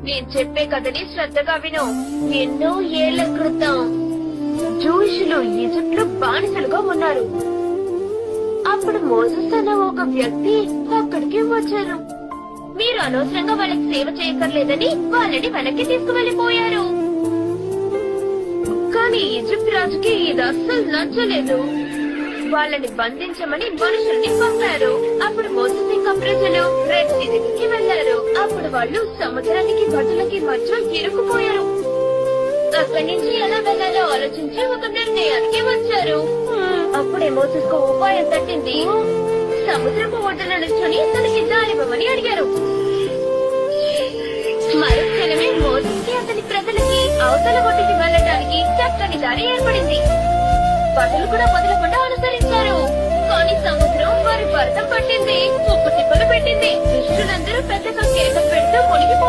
నేను చెప్పే కథని శ్రద్ధగా విను. ఎన్నో ఏళ్ల క్రితం జూయిషులు ఈజిప్ట్ లో బానిసలుగా ఉన్నారు. అప్పుడు మోసెస్ అన్న ఒక వ్యక్తి అక్కడికి వచ్చారు. మీరు అనవసరంగా వాళ్ళకి సేవ చేయక్కర్లేదని వాళ్ళని వెనక్కి తీసుకువెళ్లిపోయారు. కానీ ఈజిప్ట్ రాజుకి ఇది అస్సలు నచ్చలేదు. వాళ్ళని బంధించమని మనుషుల్ని పంపారు. అప్పుడు మోసెస్ ఇంకా ప్రజలు రెడ్ సీ దగ్గరికి వెళ్లారు. అప్పుడు వాళ్ళు సముద్రానికి గట్టులకి మధ్య ఇరుక్కుపోయారు. అక్కడి నుంచి ఎలా వెళ్లాలో ఆలోచించి ఒక నిర్ణయానికి వచ్చారు. అప్పుడే మోసెస్ కు ఉపాయం తట్టింది. సముద్రపు ఒడ్డున నుంచుని తనకి దారివ్వమని అడిగారు. మరుక్షణమే మోసెస్ కి అతని ప్రజలకి అవతల ఒడ్డుకి వెళ్లడానికి చక్కని దారి ఏర్పడింది. బట్టలు కూడా వదలకుండా అనుసరించారు. కానీ సముద్రం వారి భర్త పట్టింది, ఉప్పు తిప్పలు పెట్టింది. దుష్టులందరూ పెద్దగా కేక పెడుతూ మునిగిపోయారు.